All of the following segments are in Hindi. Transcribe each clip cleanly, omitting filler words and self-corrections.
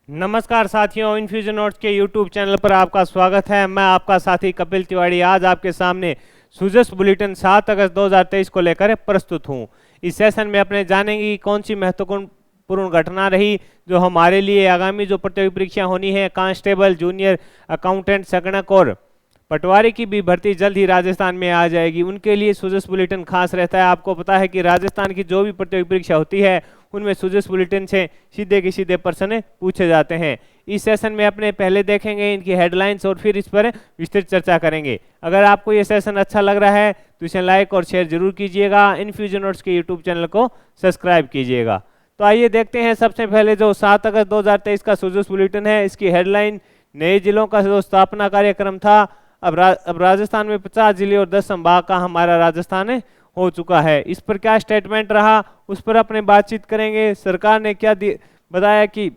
नमस्कार साथियों, इन्फ्यूजन नोट्स के यूट्यूब चैनल पर आपका स्वागत है। मैं आपका साथी कपिल तिवारी आज आपके सामने सुजस बुलेटिन 7 अगस्त 2023 को लेकर प्रस्तुत हूं। इस सेशन में अपने जानेंगे कि कौन सी महत्वपूर्ण घटना रही जो हमारे लिए आगामी जो प्रतियोगी परीक्षा होनी है, कांस्टेबल, जूनियर अकाउंटेंट, संगणक और पटवारी की भी भर्ती जल्द ही राजस्थान में आ जाएगी। उनके लिए सुजस बुलेटिन खास रहता है। आपको पता है कि राजस्थान की जो भी प्रतियोगी परीक्षा होती है उनमें सुजस बुलेटिन से सीधे के सीधे प्रश्न पूछे जाते हैं। इस सेशन में अपने पहले देखेंगे इनकी हेडलाइंस और फिर इस पर विस्तृत चर्चा करेंगे। अगर आपको ये सेशन अच्छा लग रहा है तो इसे लाइक और शेयर जरूर कीजिएगा। इन्फ्यूजन नोट्स के यूट्यूब चैनल को सब्सक्राइब कीजिएगा। तो आइए देखते हैं सबसे पहले जो 7 अगस्त 2023 का सुजस बुलेटिन है, इसकी हेडलाइन नए जिलों का जो स्थापना कार्यक्रम था। अब राजस्थान में 50 जिले और 10 संभाग का हमारा राजस्थान हो चुका है। इस पर क्या स्टेटमेंट रहा उस पर अपने बातचीत करेंगे। सरकार ने क्या बताया कि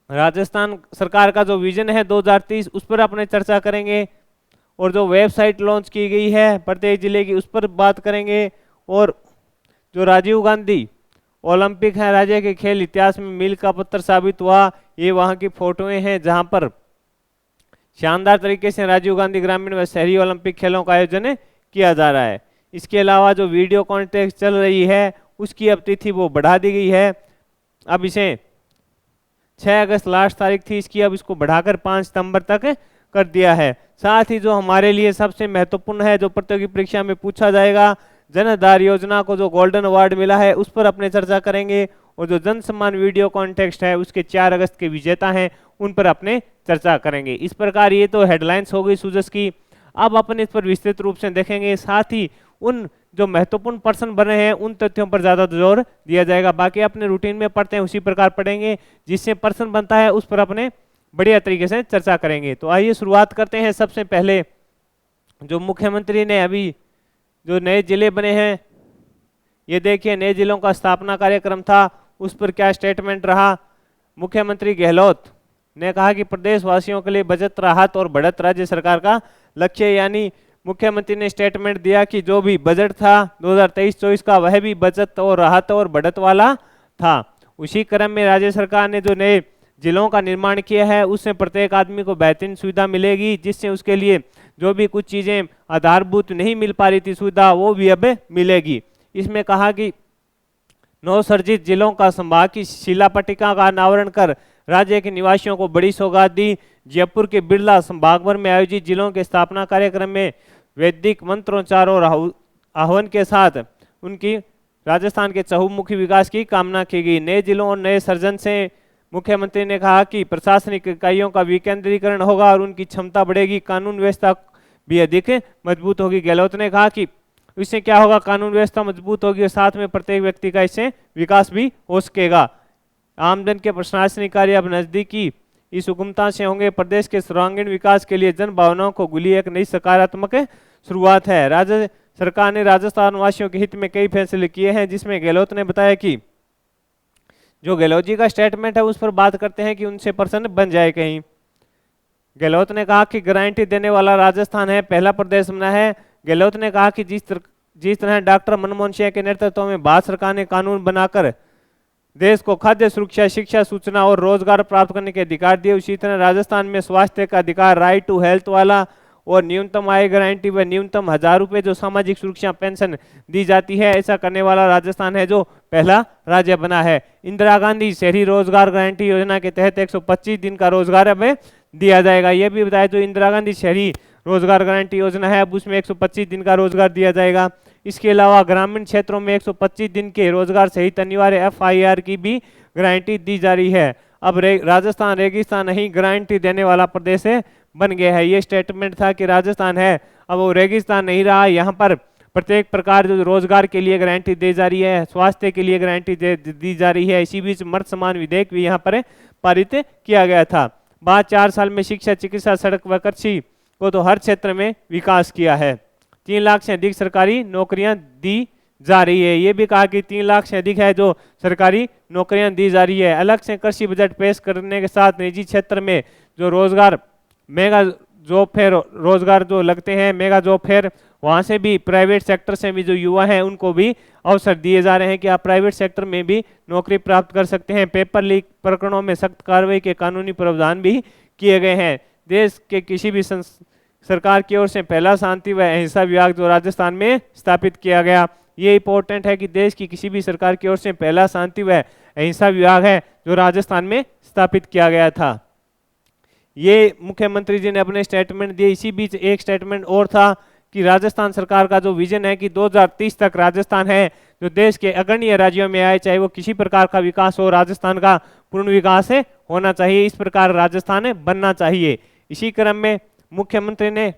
राजस्थान सरकार का जो विजन है 2030 उस पर अपने चर्चा करेंगे। और जो वेबसाइट लॉन्च की गई है प्रत्येक जिले की उस पर बात करेंगे। और जो राजीव गांधी ओलंपिक है राज्य के खेल इतिहास में मील का पत्थर साबित हुआ, ये वहाँ की फोटोएं हैं जहाँ पर शानदार तरीके से राजीव गांधी ग्रामीण व शहरी ओलंपिक खेलों का आयोजन किया जा रहा है। इसके अलावा जो वीडियो कॉन्टेस्ट चल रही है उसकी अब तिथि वो बढ़ा दी गई है। अब इसे 6 अगस्त लास्ट तारीख थी इसकी, अब इसको बढ़ाकर 5 सितंबर तक कर दिया है। साथ ही जो हमारे लिए सबसे महत्वपूर्ण है जो प्रतियोगी परीक्षा में पूछा जाएगा, जन आधार योजना को जो गोल्डन अवार्ड मिला है उस पर अपने चर्चा करेंगे। और जो जन सम्मान वीडियो कॉन्टेस्ट है उसके 4 अगस्त के विजेता हैं उन पर अपने चर्चा करेंगे। इस प्रकार ये तो हेडलाइंस हो गई सुजस की। अब अपन इस पर विस्तृत रूप से देखेंगे। साथ ही उन जो महत्वपूर्ण प्रश्न बने हैं उन तथ्यों पर ज्यादा जोर दिया जाएगा। बाकी अपने रूटीन में पढ़ते हैं उसी प्रकार पढ़ेंगे, जिससे प्रश्न बनता है उस पर अपने बढ़िया तरीके से चर्चा करेंगे। तो आइए शुरुआत करते हैं। सबसे पहले जो मुख्यमंत्री ने अभी जो नए जिले बने हैं, ये देखिए नए जिलों का स्थापना कार्यक्रम था, उस पर क्या स्टेटमेंट रहा। मुख्यमंत्री गहलोत ने कहा कि प्रदेशवासियों के लिए बचत, राहत और बढ़त राज्य सरकार का लक्ष्य। यानी मुख्यमंत्री ने स्टेटमेंट दिया कि जो भी बजट था 2023-24 का वह भी बचत और राहत और बढ़त वाला था। उसी क्रम में राज्य सरकार ने जो नए जिलों का निर्माण किया है उससे प्रत्येक आदमी को बेहतरीन सुविधा मिलेगी, जिससे उसके लिए जो भी कुछ चीजें आधारभूत नहीं मिल पा रही थी सुविधा वो भी अब मिलेगी। इसमें कहा कि नवसर्जित जिलों का संभाग की शिला पट्टिका का अनावरण कर राज्य के निवासियों को बड़ी सौगात दी। जयपुर के बिरला संभाग भर में आयोजित जिलों के स्थापना कार्यक्रम में वैदिक मंत्रोच्चार और आह्वान के साथ उनकी राजस्थान के चहुमुखी विकास की कामना की गई। नए जिलों और नए सर्जन से मुख्यमंत्री ने कहा कि प्रशासनिक इकाइयों का विकेंद्रीकरण होगा और उनकी क्षमता बढ़ेगी, कानून व्यवस्था भी अधिक मजबूत होगी। गहलोत ने कहा कि इससे क्या होगा, कानून व्यवस्था मजबूत होगी और साथ में प्रत्येक व्यक्ति का इससे विकास भी हो सकेगा। आमजन के प्रशासनिक कार्य अब नजदीकी इस सुगमता से होंगे। प्रदेश के सर्वांगीण विकास के लिए जन भावनाओं को गुली एक नई सकारात्मक शुरुआत है। राज्य सरकार ने राजस्थान वासियों के हित में कई फैसले किए हैं, जिसमें गहलोत ने बताया कि जो गहलोत जी का स्टेटमेंट है उस पर बात करते हैं कि उनसे प्रसन्न बन जाए कहीं। गहलोत ने कहा कि गारंटी देने वाला राजस्थान है, पहला प्रदेश बना है। गहलोत ने कहा कि जिस तरह डॉक्टर मनमोहन सिंह के नेतृत्व में भारत सरकार ने कानून बनाकर देश को खाद्य सुरक्षा, शिक्षा, सूचना और रोजगार प्राप्त करने के अधिकार दिए, उसी तरह राजस्थान में स्वास्थ्य का अधिकार, राइट टू हेल्थ वाला और न्यूनतम आय गारंटी व न्यूनतम 1000 रुपये जो सामाजिक सुरक्षा पेंशन दी जाती है, ऐसा करने वाला राजस्थान है जो पहला राज्य बना है। इंदिरा गांधी शहरी रोजगार गारंटी योजना के तहत 125 दिन का रोजगार अब दिया जाएगा। यह भी बताया जो इंदिरा गांधी शहरी रोजगार गारंटी योजना है अब उसमें 125 दिन का रोजगार दिया जाएगा। इसके अलावा ग्रामीण क्षेत्रों में 125 दिन के रोजगार सहित अनिवार्य FIR की भी गारंटी दी जा रही है। अब राजस्थान रेगिस्तान नहीं गारंटी देने वाला प्रदेश बन गया है। ये स्टेटमेंट था कि राजस्थान है अब वो रेगिस्तान नहीं रहा। यहाँ पर प्रत्येक प्रकार जो रोजगार के लिए गारंटी दी जा रही है, स्वास्थ्य के लिए गारंटी दी जा रही है। इसी बीच मर्द समान विधेयक भी यहाँ पर पारित किया गया था। बाद 4 साल में शिक्षा, चिकित्सा, सड़क व कृषि को तो हर क्षेत्र में विकास किया है। 3 लाख से अधिक सरकारी नौकरियां दी जा रही है। ये भी कहा कि 3 लाख से अधिक है जो सरकारी नौकरियां दी जा रही है। अलग से कृषि बजट पेश करने के साथ निजी क्षेत्र में जो रोजगार मेगा जॉब फेयर रोजगार जो लगते हैं, मेगा जॉब फेयर, वहाँ से भी प्राइवेट सेक्टर से भी जो युवा हैं उनको भी अवसर दिए जा रहे हैं कि आप प्राइवेट सेक्टर में भी नौकरी प्राप्त कर सकते हैं। पेपर लीक प्रकरणों में सख्त कार्रवाई के कानूनी प्रावधान भी किए गए हैं। देश के किसी भी सरकार की ओर से पहला शांति व अहिंसा विभाग जो राजस्थान में स्थापित किया गया, ये इंपॉर्टेंट है कि देश की किसी भी सरकार की ओर से पहला शांति व अहिंसा विभाग है जो राजस्थान में स्थापित किया गया था। ये मुख्यमंत्री जी ने अपने स्टेटमेंट दिए। इसी बीच एक स्टेटमेंट और था कि राजस्थान सरकार का जो विजन है कि 2030 तक राजस्थान है जो देश के अग्रणी राज्यों में आए, चाहे वो किसी प्रकार का विकास हो, राजस्थान का पूर्ण विकास है होना चाहिए, इस प्रकार राजस्थान बनना चाहिए। इसी क्रम में मुख्यमंत्री ने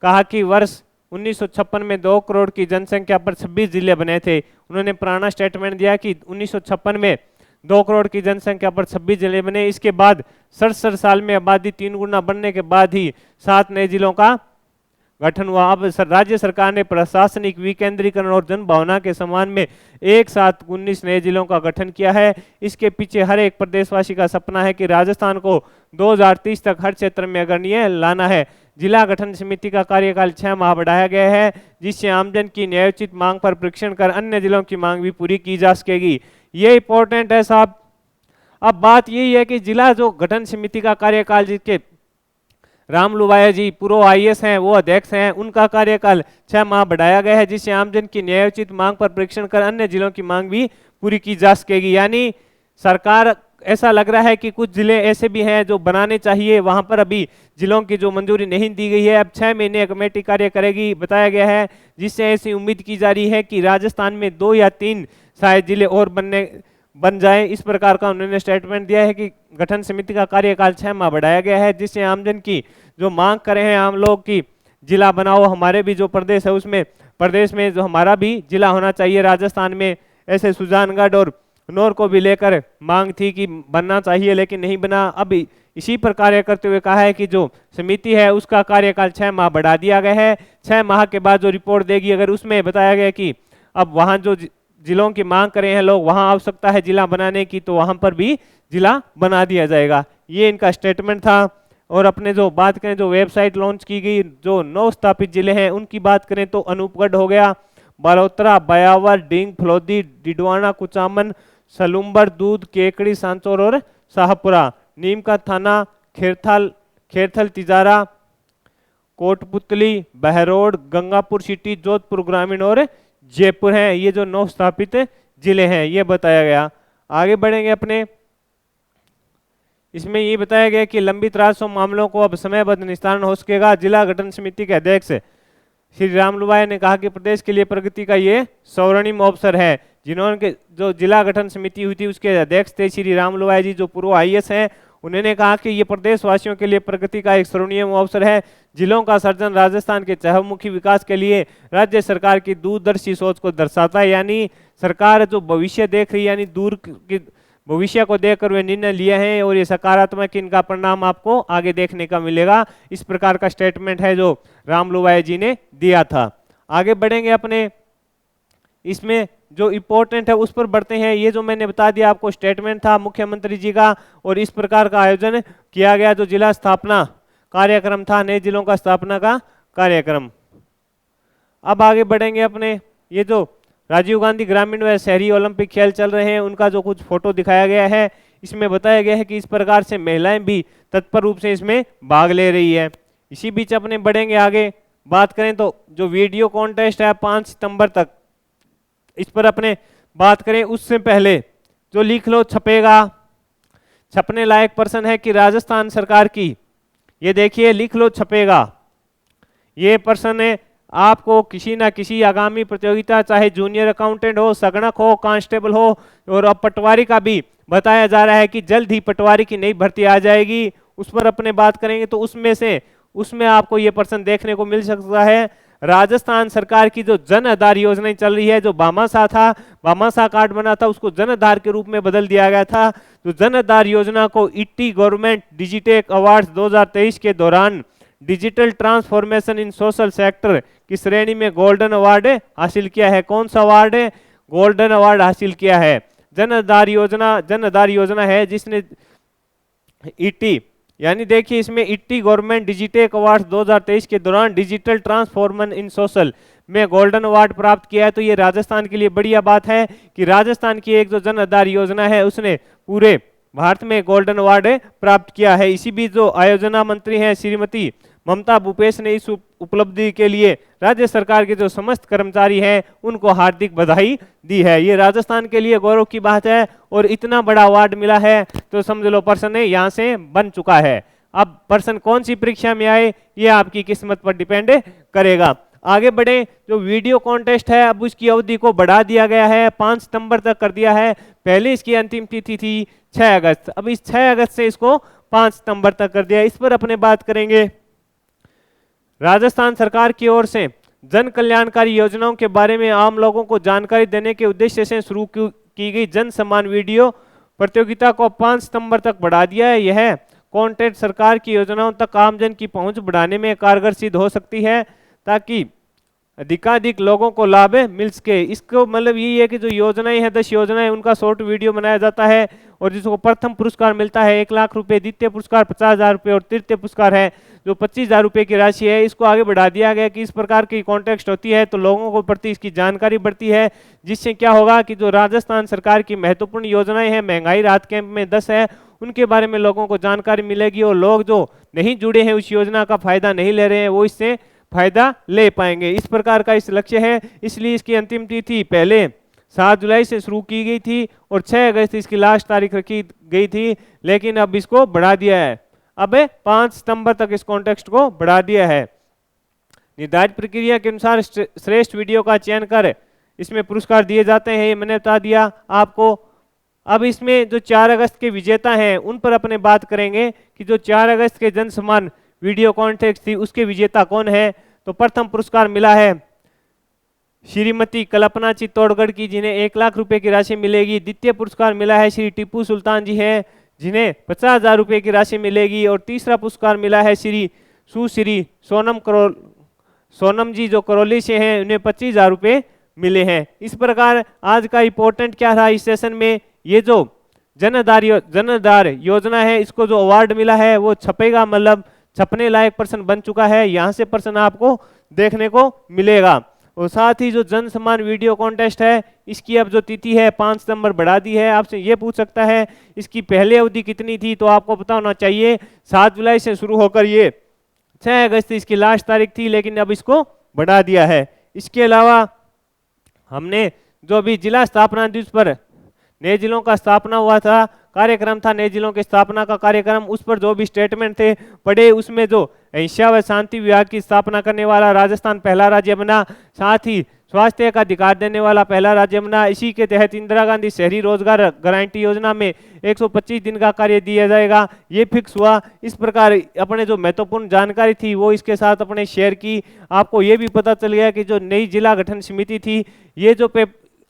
कहा कि वर्ष 1956 में 2 करोड़ की जनसंख्या पर 26 जिले बने थे। उन्होंने पुराना स्टेटमेंट दिया कि 1956 में 2 करोड़ की जनसंख्या पर 26 जिले बने। इसके बाद 67 साल में आबादी 3 गुना बढ़ने के बाद ही 7 नए जिलों का गठन हुआ। अब राज्य सरकार ने प्रशासनिक विकेंद्रीकरण और जनभावना के सम्मान में एक साथ 19 नए जिलों का गठन किया है। इसके पीछे हर एक प्रदेशवासी का सपना है कि राजस्थान को 2030 तक हर क्षेत्र में अग्रणीय लाना है। जिला गठन समिति का कार्यकाल 6 माह बढ़ाया गया है, जिससे आमजन की न्यायोचित मांग पर परीक्षण कर अन्य जिलों की मांग भी पूरी की जा सकेगी। ये इंपॉर्टेंट है साहब। अब बात यही है कि जिला जो गठन समिति का कार्यकाल, जिसके राम लुवाया जी पूर्व IAS हैं, वो अध्यक्ष हैं, उनका कार्यकाल 6 माह बढ़ाया गया है, जिससे आमजन की न्यायोचित मांग पर परीक्षण कर अन्य जिलों की मांग भी पूरी की जा सकेगी। यानी सरकार, ऐसा लग रहा है कि कुछ जिले ऐसे भी हैं जो बनाने चाहिए, वहां पर अभी जिलों की जो मंजूरी नहीं दी गई है। अब 6 महीने कमेटी कार्य करेगी बताया गया है, जिससे ऐसी उम्मीद की जा रही है कि राजस्थान में 2 या 3 शायद जिले और बन जाए। इस प्रकार का उन्होंने स्टेटमेंट दिया है कि गठन समिति का कार्यकाल 6 माह बढ़ाया गया है, जिससे आमजन की जो मांग करे हैं आम लोग की जिला बनाओ, हमारे भी जो प्रदेश है उसमें प्रदेश में जो हमारा भी जिला होना चाहिए राजस्थान में, ऐसे सुजानगढ़ और नौर को भी लेकर मांग थी कि बनना चाहिए, लेकिन नहीं बना। अब इसी पर कार्य करते हुए कहा है कि जो समिति है उसका कार्यकाल 6 माह बढ़ा दिया गया है। 6 माह के बाद जो रिपोर्ट देगी, अगर उसमें बताया गया कि अब वहाँ जो जिलों की मांग कर रहे हैं लोग, वहाँ आवश्यकता है जिला बनाने की, तो वहाँ पर भी जिला बना दिया जाएगा। ये इनका स्टेटमेंट था। और अपने जो बात करें, जो वेबसाइट लॉन्च की गई, जो 9 स्थापित जिले हैं उनकी बात करें तो अनूपगढ़ हो गया, बालोतरा, बयावर, डींग, फलोदी, डिडवाना, कुचामन, सलूम्बर, दूध, केकड़ी, सांचौर और शाहपुरा। नीम का थाना खेरथल, तिजारा, कोटपुतली, बहरोड, गंगापुर सिटी, जोधपुर ग्रामीण और जयपुर हैं। ये जो 9 स्थापित जिले हैं ये बताया गया। आगे बढ़ेंगे अपने, इसमें ये बताया गया कि लंबित राजस्व मामलों को अब समयबद्ध निस्तारण हो सकेगा। जिला गठन समिति के अध्यक्ष श्री राम लुवाया ने कहा कि प्रदेश के लिए प्रगति का ये स्वर्णिम अवसर है। जिन्होंने जो जिला गठन समिति हुई थी उसके अध्यक्ष थे श्री राम लुवाया जी, जो पूर्व IAS हैं। उन्होंने कहा कि ये प्रदेशवासियों के लिए प्रगति का एक स्वर्णिम अवसर है। जिलों का सर्जन राजस्थान के चहुमुखी विकास के लिए राज्य सरकार की दूरदर्शी सोच को दर्शाता है। यानी सरकार जो भविष्य देख रही है, यानी दूर की भविष्य को देखकर वे निर्णय लिए हैं और ये सकारात्मक इनका परिणाम आपको आगे देखने का मिलेगा। इस प्रकार का स्टेटमेंट है जो राम लुवाया जी ने दिया था। आगे बढ़ेंगे अपने, इसमें जो इम्पोर्टेंट है उस पर बढ़ते हैं। ये जो मैंने बता दिया आपको स्टेटमेंट था मुख्यमंत्री जी का, और इस प्रकार का आयोजन किया गया जो जिला स्थापना कार्यक्रम था, नए जिलों का स्थापना का कार्यक्रम। अब आगे बढ़ेंगे अपने, ये जो राजीव गांधी ग्रामीण व शहरी ओलंपिक खेल चल रहे हैं उनका जो कुछ फोटो दिखाया गया है, इसमें बताया गया है कि इस प्रकार से महिलाएं भी तत्पर रूप से इसमें भाग ले रही है। इसी बीच अपने बढ़ेंगे आगे, बात करें तो जो वीडियो कॉन्टेस्ट है 5 सितंबर तक, इस पर अपने बात करें उससे पहले जो लिख लो छपेगा, छपने लायक पर्सन है कि राजस्थान सरकार की, ये देखिए लिख लो छपेगा, ये पर्सन है। आपको किसी ना किसी आगामी प्रतियोगिता, चाहे जूनियर अकाउंटेंट हो, सगणक हो, कांस्टेबल हो, और अब पटवारी का भी बताया जा रहा है कि जल्द ही पटवारी की नई भर्ती आ जाएगी, उस पर अपने बात करेंगे तो उसमें आपको ये पर्सन देखने को मिल सकता है। राजस्थान सरकार की जो जन आधार योजना चल रही है, जो भामाशाह था, भामाशाह कार्ड बना था, उसको जन आधार के रूप में बदल दिया गया था। तो जन आधार योजना को ईटी गवर्नमेंट डिजिटेक अवार्ड 2023 के दौरान digital transformation in social sector की श्रेणी में गोल्डन अवार्ड हासिल किया है। कौन सा अवार्ड है? गोल्डन अवार्ड हासिल किया है। जन आधार योजना है जिसने ईटी यानी देखिए इसमें इट्टी गवर्नमेंट डिजिटेक अवार्ड 2023 के दौरान डिजिटल ट्रांसफॉर्मन इन सोशल में गोल्डन अवार्ड प्राप्त किया है। तो ये राजस्थान के लिए बढ़िया बात है कि राजस्थान की एक जो जन आधार योजना है उसने पूरे भारत में गोल्डन अवार्ड प्राप्त किया है। इसी बीच जो आयोजना मंत्री हैं श्रीमती ममता भूपेश ने इस उपलब्धि के लिए राज्य सरकार के जो समस्त कर्मचारी हैं उनको हार्दिक बधाई दी है। ये राजस्थान के लिए गौरव की बात है और इतना बड़ा अवार्ड मिला है तो समझ लो पर्सन यहाँ से बन चुका है। अब पर्सन कौन सी परीक्षा में आए ये आपकी किस्मत पर डिपेंड करेगा। आगे बढ़े, जो वीडियो कॉन्टेस्ट है अब उसकी अवधि को बढ़ा दिया गया है, 5 सितंबर तक कर दिया है। पहले इसकी अंतिम तिथि थी 6 अगस्त, अब इस 6 अगस्त से इसको 5 सितंबर तक कर दिया। इस पर अपने बात करेंगे। राजस्थान सरकार की ओर से जन कल्याणकारी योजनाओं के बारे में आम लोगों को जानकारी देने के उद्देश्य से शुरू की गई जन सम्मान वीडियो प्रतियोगिता को 5 सितंबर तक बढ़ा दिया है। यह कॉन्टेस्ट सरकार की योजनाओं तक आमजन की पहुंच बढ़ाने में कारगर सिद्ध हो सकती है ताकि अधिकाधिक लोगों को लाभ मिल सके। इसको मतलब यही है कि जो योजनाएं हैं 10 योजनाएं उनका शॉर्ट वीडियो बनाया जाता है और जिसको प्रथम पुरस्कार मिलता है 1 लाख रुपए, द्वितीय पुरस्कार 50,000 रुपये और तृतीय पुरस्कार है जो 25,000 रुपये की राशि है। इसको आगे बढ़ा दिया गया कि इस प्रकार की कॉन्टेस्ट होती है तो लोगों को प्रति इसकी जानकारी बढ़ती है, जिससे क्या होगा कि जो राजस्थान सरकार की महत्वपूर्ण योजनाएं हैं, महंगाई राहत कैंप में 10 है, उनके बारे में लोगों को जानकारी मिलेगी और लोग जो नहीं जुड़े हैं उस योजना का फायदा नहीं ले रहे हैं वो इससे फायदा ले पाएंगे। इस प्रकार का इस लक्ष्य है, इसलिए इसकी अंतिम तिथि पहले 7 जुलाई से शुरू की गई थी और 6 अगस्त इसकी लास्ट तारीख रखी गई थी, लेकिन अब इसको बढ़ा दिया है। अब 5 सितंबर तक इस कॉन्टेस्ट को बढ़ा दिया है। निर्धारित प्रक्रिया के अनुसार श्रेष्ठ वीडियो का चयन कर इसमें पुरस्कार दिए जाते हैं, ये मैंने बता दिया आपको। अब इसमें जो 4 अगस्त के विजेता हैं उन पर अपने बात करेंगे कि जो 4 अगस्त के जन सम्मान वीडियो कॉन्टेस्ट थी उसके विजेता कौन है। तो प्रथम पुरस्कार मिला है श्रीमती कल्पना चित्तौड़गढ़ की, जिन्हें 1 लाख रुपए की राशि मिलेगी। द्वितीय पुरस्कार मिला है श्री टीपू सुल्तान जी हैं, जिन्हें 50,000 रुपए की राशि मिलेगी। और तीसरा पुरस्कार मिला है श्री सुश्री सोनम जी जो करौली से हैं, उन्हें 25,000 रुपये मिले हैं। इस प्रकार आज का इंपॉर्टेंट क्या था इस सेशन में, ये जो जन आधार योजना है इसको जो अवार्ड मिला है वो छपेगा, मतलब छपने लायक पर्सन बन चुका है, यहाँ से पर्सन आपको देखने को मिलेगा। और साथ ही जो जन सम्मान वीडियो कॉन्टेस्ट है इसकी अब जो तिथि है 5 सितंबर बढ़ा दी है। आपसे ये पूछ सकता है इसकी पहले अवधि कितनी थी, तो आपको पता होना चाहिए 7 जुलाई से शुरू होकर ये 6 अगस्त इसकी लास्ट तारीख थी, लेकिन अब इसको बढ़ा दिया है। इसके अलावा हमने जो अभी जिला स्थापना दिवस पर नए जिलों का स्थापना हुआ था, कार्यक्रम था नए जिलों के स्थापना का कार्यक्रम, उस पर जो भी स्टेटमेंट थे पढ़े, उसमें जो अहिंसा व शांति विभाग की स्थापना करने वाला राजस्थान पहला राज्य बना, साथ ही स्वास्थ्य का अधिकार देने वाला पहला राज्य बना। इसी के तहत इंदिरा गांधी शहरी रोजगार गारंटी योजना में 125 दिन का कार्य दिया जाएगा, ये फिक्स हुआ। इस प्रकार अपने जो महत्वपूर्ण जानकारी थी वो इसके साथ अपने शेयर की। आपको ये भी पता चल गया कि जो नई जिला गठन समिति थी, ये जो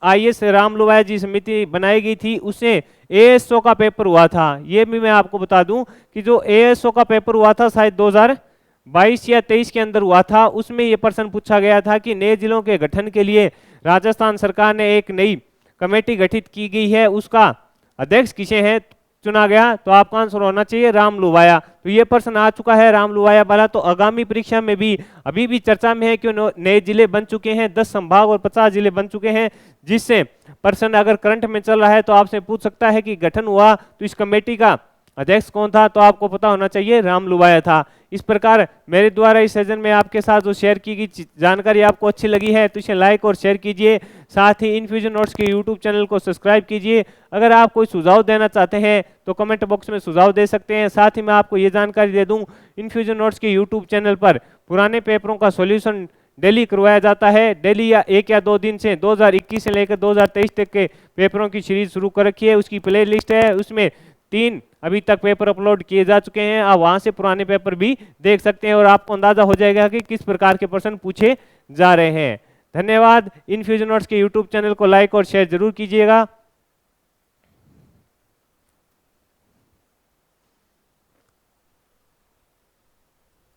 IAS रामलुवाया जी समिति बनाई गई थी उससे ASO का पेपर हुआ था। ये भी मैं आपको बता दूं कि जो ASO का पेपर हुआ था शायद 2022 या 23 के अंदर हुआ था, उसमें ये प्रश्न पूछा गया था कि नए जिलों के गठन के लिए राजस्थान सरकार ने एक नई कमेटी गठित की गई है, उसका अध्यक्ष किसे है चुना गया, तो आपका आंसर होना चाहिए रामलुवाया। तो ये प्रश्न आ चुका है रामलुवाया वाला। तो आगामी परीक्षा में भी अभी भी चर्चा में है कि नए जिले बन चुके हैं, 10 संभाग और 50 जिले बन चुके हैं, जिससे प्रश्न अगर करंट में चल रहा है तो आपसे पूछ सकता है कि गठन हुआ तो इस कमेटी का अध्यक्ष कौन था, तो आपको पता होना चाहिए रामलुवाया था। इस प्रकार मेरे द्वारा इस सेशन में आपके साथ जो शेयर की गई जानकारी आपको अच्छी लगी है तो इसे लाइक और शेयर कीजिए, साथ ही इनफ्यूजन नोट्स के यूट्यूब चैनल को सब्सक्राइब कीजिए। अगर आप कोई सुझाव देना चाहते हैं तो कमेंट बॉक्स में सुझाव दे सकते हैं। साथ ही मैं आपको ये जानकारी दे दूं, इनफ्यूजन नोट्स के यूट्यूब चैनल पर पुराने पेपरों का सॉल्यूशन डेली करवाया जाता है। डेली या 1 या 2 दिन से 2021 से लेकर 2023 तक के पेपरों की सीरीज शुरू कर रखी है। उसकी प्ले लिस्ट है, उसमें 3 अभी तक पेपर अपलोड किए जा चुके हैं। आप वहां से पुराने पेपर भी देख सकते हैं और आपको अंदाजा हो जाएगा कि किस प्रकार के प्रश्न पूछे जा रहे हैं। धन्यवाद। इनफ्यूजन नोट्स के यूट्यूब चैनल को लाइक और शेयर जरूर कीजिएगा।